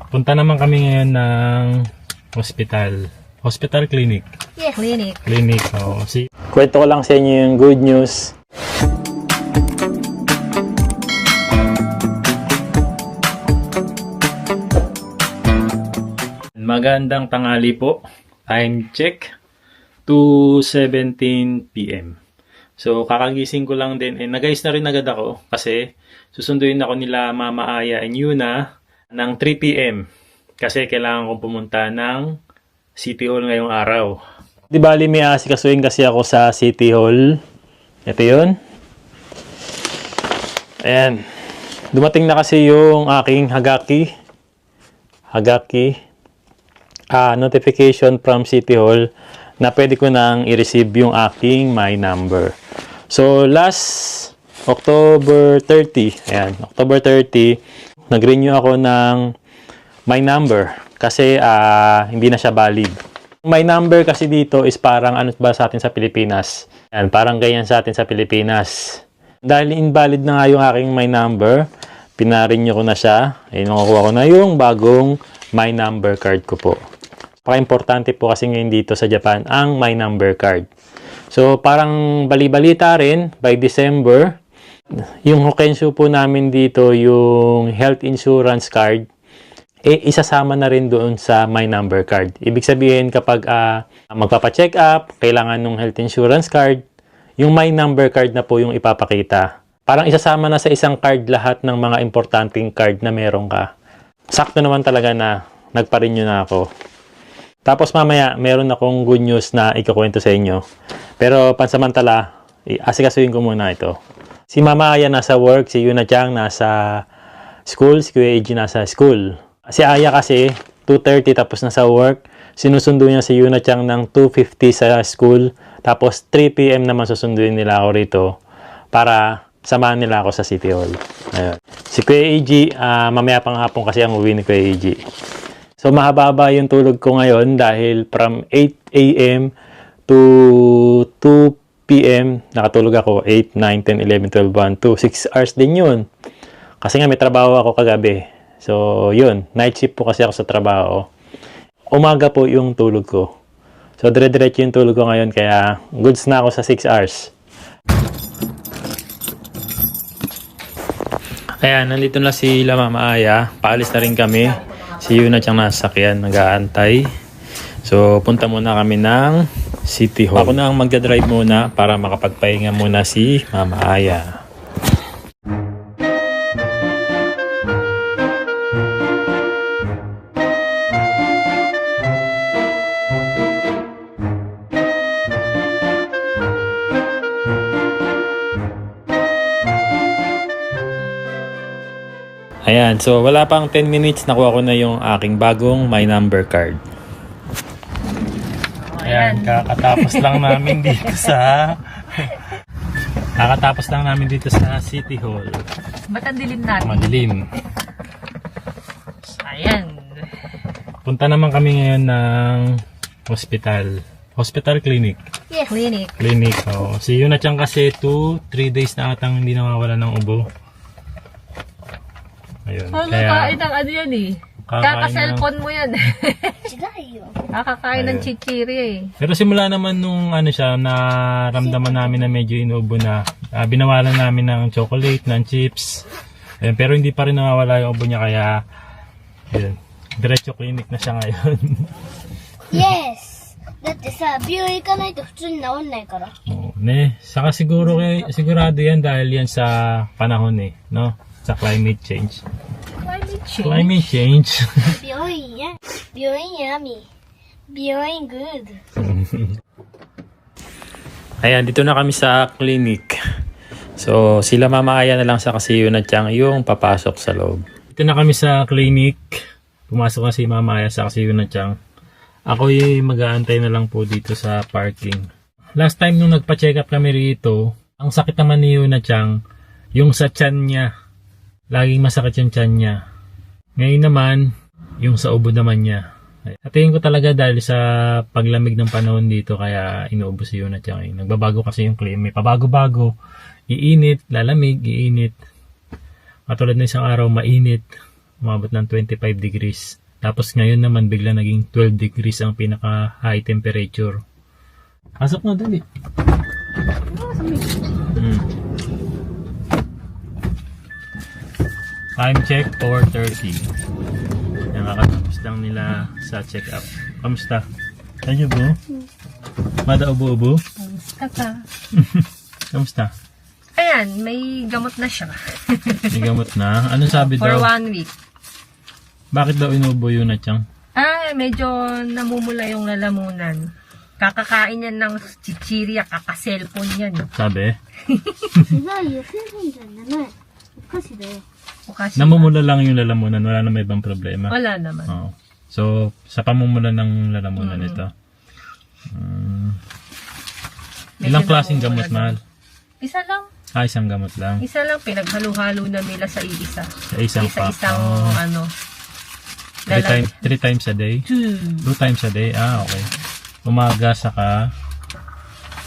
Punta naman kami ngayon ng hospital. Hospital clinic. Yes. Clinic. Clinic, oo. Kwento ko lang sa inyo yung good news. Magandang tanghali po. Time check. 2:17 PM. So, kakagising ko lang din. Nag-ayos na rin agad ako kasi susunduin ako nila Mama Aya and Yuna ng 3 PM. Kasi kailangan kong pumunta ng City Hall ngayong araw. Di bali may asikasuhin kasi ako sa City Hall. Ito yun. Ayan. Dumating na kasi yung aking Hagaki. Notification from City Hall na pwede ko nang i-receive yung aking My Number. So, last October 30, ayan, October 30, nag-renew ako ng My Number kasi hindi na siya valid. My Number kasi dito is parang ano ba sa atin sa Pilipinas? Ayan, parang ganyan sa atin sa Pilipinas. Dahil invalid na nga yung aking My Number, pinarenew ko na siya. Ayun, nakukuha ko na yung bagong My Number card ko po. Importante po kasi ngayon dito sa Japan ang My Number card. So, parang bali-balita rin by December, yung Hokenshu po namin dito, yung health insurance card, isasama na rin doon sa My Number card. Ibig sabihin kapag magpapa-check up, kailangan ng health insurance card, yung My Number card na po yung ipapakita. Parang isasama na sa isang card lahat ng mga importanteng card na meron ka. Sakto naman talaga na nagpa-renew na ako. Tapos mamaya, meron akong good news na ikukwento sa inyo. Pero pansamantala, asikasuhin ko muna ito. Si Mama Aya nasa work, si Yuna Chang nasa school, si Kuya Eiji nasa school. Si Aya kasi, 2:30 tapos nasa work. Sinusundo niya si Yuna Chang ng 2:50 sa school. Tapos 3 PM naman susunduin nila ako rito para samahan nila ako sa City Hall. Ayun. Si Kuya Eiji, mamaya pang hapon kasi ang uwi ni Kuya Eiji. So, mahaba yung tulog ko ngayon dahil from 8 AM to 2 PM, nakatulog ako 8, 9, 10, 11, 12, 1, 2, 6 hours din yun. Kasi nga may trabaho ako kagabi. So, yun. Night shift po kasi ako sa trabaho. Umaga po yung tulog ko. So, dire-diretso yung tulog ko ngayon kaya goods na ako sa 6 hours. Ayan, nandito na si Mama Aya. Paalis na rin kami. Si Yuna Chang nasa sakyan, nag-aantay. So, punta muna kami ng City Hall. Ako na ang magdadrive muna para makapagpahinga muna si Mama Aya. Ayan, so wala pang 10 minutes, nakuha ko na yung aking bagong My Number card. Ayan, kakatapos lang namin dito sa City Hall. Ba't ang dilim natin? Madilim. Ayan. Punta naman kami ngayon ng hospital. Hospital clinic. Yes. Clinic. Clinic, oh. Si Yuna Chang kasi 2-3 days na atang hindi nawawala ng ubo. Ayun. Kakain ng ano yan eh. Kaka-cellphone mo yan. Kakakain ng chichiri eh. Pero simula naman nung ano siya, naramdaman namin na medyo inuubo na. Binawalan namin ng chocolate, ng chips. Ayun, pero hindi pa rin nawawala yung ubo niya kaya ayun, diretso clinic na siya ngayon. Yes! だってさ、病院行かないと普通に治んないから。 Oo, ne. Saka sigurado yan dahil yan sa panahon eh, no? Sa climate change. Climate change. 病院や。病院やみ。病院 good. Ayan, dito na kami sa clinic. So, sila Mama Aya na lang sa kasi Yuna Chang yung papasok sa loob. Dito na kami sa clinic. Pumasok na si Mama Aya sa kasi Yuna Chang. Ako yung mag-aantay na lang po dito sa parking. Last time nung nagpa-check up kami rito, ang sakit naman ni Yuna Chang, yung sa tiyan niya. Laging masakit yung tiyan niya. Ngayon naman, yung sa ubo naman niya. At tingin ko talaga dahil sa paglamig ng panahon dito kaya inuubo si Yuna Chang. Nagbabago kasi yung klima. May pabago-bago. Iinit, lalamig, iinit. Katulad na isang araw, mainit. umabot ng 25 degrees. Tapos ngayon naman bigla naging 12 degrees ang pinaka high temperature. Pasok na dali. Time check 4:30. Nakakatapos lang nila sa check-up. Kamusta? Ano bro? Mada ubo-ubo? Kamusta ka? Kamusta? Ayan, may gamot na siya. May gamot na? Ano sabi For daw? 1 week. Bakit daw inubo yun na tiyang? Medyo namumula yung lalamunan. Kakakain yan ng chichirya, kaka-cellphone yan. Sabi? 違うよ、セブンじゃない。お菓子だよ。 Kasi, Namumula lang yung lalamunan, wala na may ibang problema. wala naman. Oo. So, sa pamumula ng lalamunan nito. Ilang Medyo klaseng namumula gamot, mahal? Isa lang. Isang gamot lang. Isa lang, pinaghalo-halo na nila sa iisa. Sa isang pack. Isa-isang, Oh. Three times a day? 2 times a day? Okay. Umaga saka...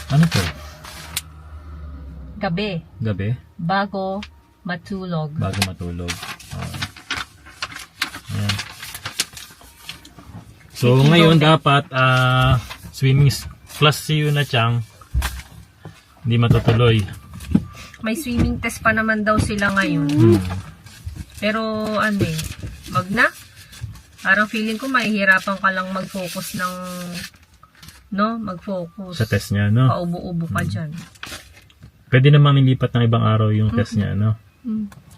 Ano to? Gabi, Gabi? bago matulog. Bago matulog. Okay. Ayan. So, ngayon dapat swimming class si Yuna Chang hindi matutuloy. May swimming test pa naman daw sila ngayon. Pero wag na. Parang feeling ko mahihirapan ka lang mag-focus ng mag-focus. Sa test niya, no? Paubo-ubo ka dyan. Pwede namang nilipat ng ibang araw yung test niya, no?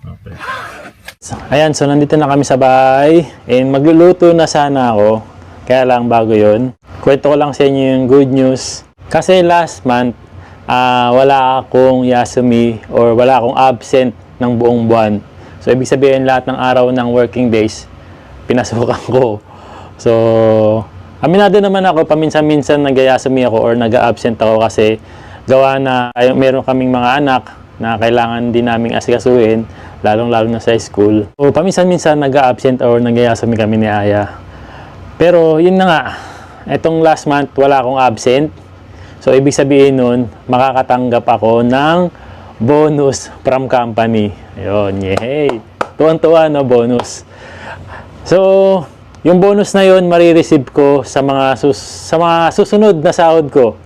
Okay. Ayan, so nandito na kami sa bahay. And magluluto na sana ako. Kaya lang bago yon, kwento ko lang sa inyo yung good news. Kasi last month, wala akong Yasumi or wala akong absent ng buong buwan. So, ibig sabihin lahat ng araw ng working days, pinasukan ko. So, aminado naman ako, paminsan-minsan nag-Yasumi ako or nag-absent ako kasi gawa na meron kaming mga anak na kailangan din naming asikasuhin, lalong-lalo na sa school. So, paminsan-minsan nag-absent or nag-Yasumi kami ni Aya. Pero, yun na nga, etong last month, wala akong absent. So, ibig sabihin nun, makakatanggap ako ng bonus from company. Ayun, yay! Tuwan-tuwa, no, bonus. So, yung bonus na yun, marireceive ko sa mga susunod na sahod ko.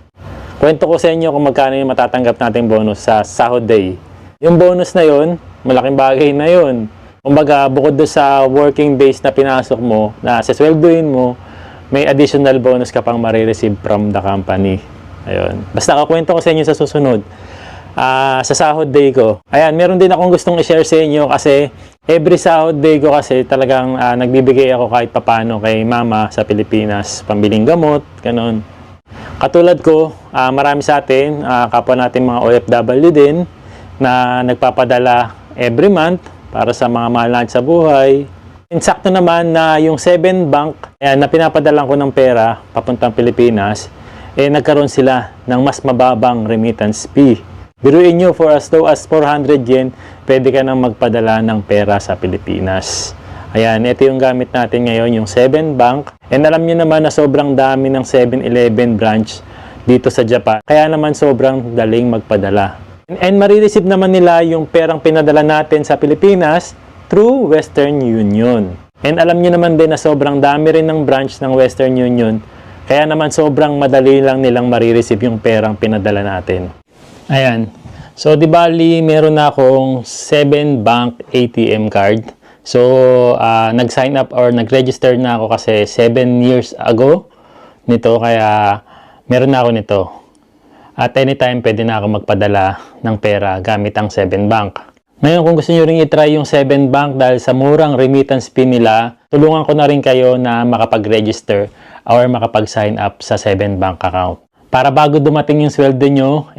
Kwento ko sa inyo kung magkano yung matatanggap nating bonus sa sahod day. Yung bonus na yun, malaking bagay na yun. Kumbaga, bukod doon sa working days na pinasok mo, na sasweldoin mo, may additional bonus ka pang marireceive from the company. Ayun. Basta kakwento ko sa inyo sa susunod. Sa sahod day ko. Ayan, meron din akong gustong i-share sa inyo kasi every sahod day ko kasi talagang nagbibigay ako kahit papano kay mama sa Pilipinas. Pambiling gamot, ganun. Katulad ko, marami sa atin, kapwa natin mga OFW din, na nagpapadala every month para sa mga mahal natin sa buhay. Insakto naman na yung 7 bank na pinapadalan ko ng pera papuntang Pilipinas, nagkaroon sila ng mas mababang remittance fee. Biruin nyo, for as low as 400 yen, pwede ka nang magpadala ng pera sa Pilipinas. Ayan, ito yung gamit natin ngayon, yung 7 bank. And alam nyo naman na sobrang dami ng 7-Eleven branch dito sa Japan. Kaya naman sobrang daling magpadala. And marireceive naman nila yung perang pinadala natin sa Pilipinas through Western Union. And alam nyo naman din na sobrang dami rin ng branch ng Western Union. Kaya naman sobrang madali lang nilang marireceive yung perang pinadala natin. Ayan. So, di bali, meron na akong 7 bank ATM card. So, nag-sign up or nag-register na ako kasi 7 years ago nito. Kaya, meron na ako nito. At anytime, pwede na ako magpadala ng pera gamit ang 7 bank. Ngayon, kung gusto nyo rin i-try yung 7 bank dahil sa murang remittance fee nila, tulungan ko na rin kayo na makapag-register or makapag-sign up sa 7 bank account. Para bago dumating yung sweldo nyo,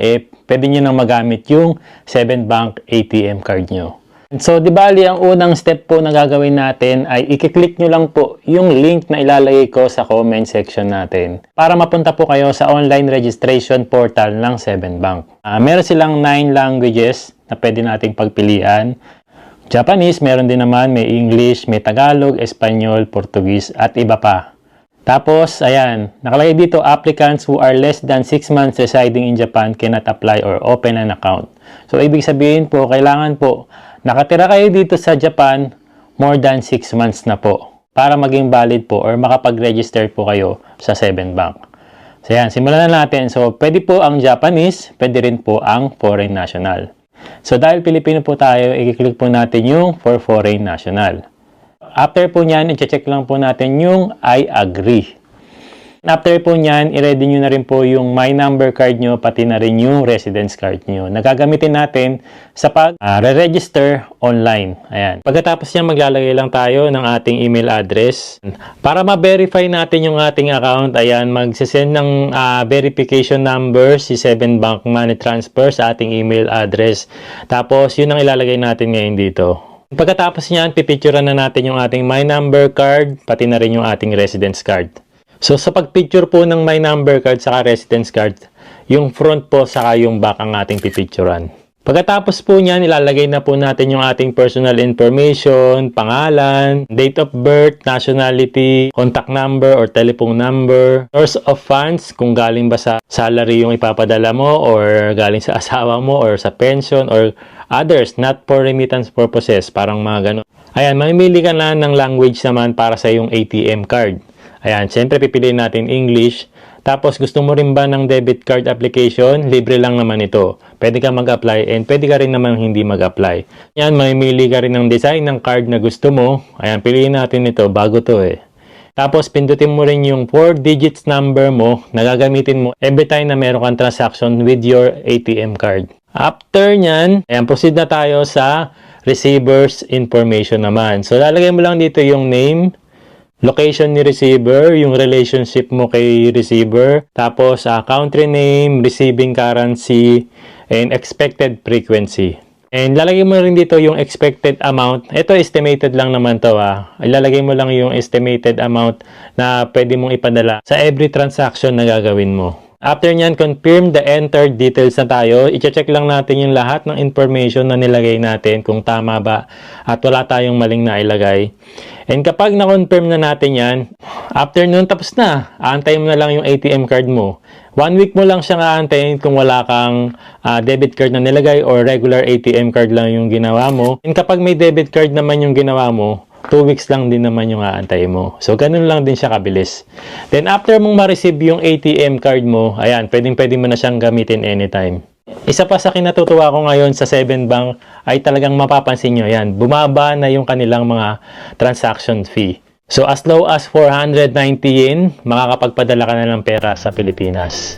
pwede nyo nang magamit yung 7 bank ATM card nyo. So, di bali, ang unang step po na gagawin natin ay i-click nyo lang po yung link na ilalagay ko sa comment section natin para mapunta po kayo sa online registration portal ng 7 bank. Meron silang 9 languages na pwede nating pagpilian. Japanese, meron din naman, may English, may Tagalog, Espanyol, Portuguese, at iba pa. Tapos, ayan, nakalagay dito, applicants who are less than 6 months residing in Japan cannot apply or open an account. So, ibig sabihin po, kailangan po, nakatira kayo dito sa Japan more than 6 months na po para maging valid po or makapag-register po kayo sa 7 Bank. So yan, simulan na natin. So pwede po ang Japanese, pwede rin po ang foreign national. So dahil Pilipino po tayo, i-click po natin yung for foreign national. After po nyan, i-check lang po natin yung I agree. After po nyan, i-ready nyo na rin po yung My Number card nyo, pati na rin yung residence card nyo. Nagagamitin natin sa pag-re-register online. Ayan. Pagkatapos nyan, maglalagay lang tayo ng ating email address. Para ma-verify natin yung ating account, ayan, mag-send ng verification number si 7 Bank Money Transfer sa ating email address. Tapos, yun ang ilalagay natin ngayon dito. Pagkatapos nyan, pipicturean na natin yung ating My Number card, pati na rin yung ating residence card. So, sa pagpicture po ng My Number card saka residence card, yung front po saka yung back ang ating pipicturean. Pagkatapos po niyan, ilalagay na po natin yung ating personal information, pangalan, date of birth, nationality, contact number or telephone number, source of funds, kung galing ba sa salary yung ipapadala mo or galing sa asawa mo or sa pension or others, not for remittance purposes, parang mga ganun. Ayan, mamimili ka na ng language naman para sa yung ATM card. Ayan, siyempre pipiliin natin English. Tapos gusto mo rin ba ng debit card application? Libre lang naman ito. Pwede ka mag-apply and pwede ka rin naman hindi mag-apply. Ayan, mamimili ka rin ng design ng card na gusto mo. Ayan, piliin natin ito. Bago to eh. Tapos pindutin mo rin yung 4 digits number mo na gagamitin mo every time na meron kang transaction with your ATM card. After nyan, ayan, proceed na tayo sa receiver's information naman. So lalagay mo lang dito yung name, location ni receiver, yung relationship mo kay receiver, tapos country name, receiving currency, and expected frequency. And lalagay mo rin dito yung expected amount. Ito estimated lang naman to Ilalagay mo lang yung estimated amount na pwede mong ipadala sa every transaction na gagawin mo. After nyan, confirm the entered details na tayo. I-check lang natin yung lahat ng information na nilagay natin kung tama ba at wala tayong maling nailagay. And kapag na-confirm na natin yan, after nun tapos na. Aantayin mo na lang yung ATM card mo. 1 week mo lang siyang aantayin kung wala kang debit card na nilagay or regular ATM card lang yung ginawa mo. And kapag may debit card naman yung ginawa mo, 2 weeks lang din naman yung aantayin mo. So, ganun lang din siya kabilis. Then, after mong ma-receive yung ATM card mo, ayan, pwede mo na siyang gamitin anytime. Isa pa sa kinatutuwa ko ngayon sa 7 Bank ay talagang mapapansin nyo, ayan, bumaba na yung kanilang mga transaction fee. So, as low as 490 yen, makakapagpadala ka na ng pera sa Pilipinas.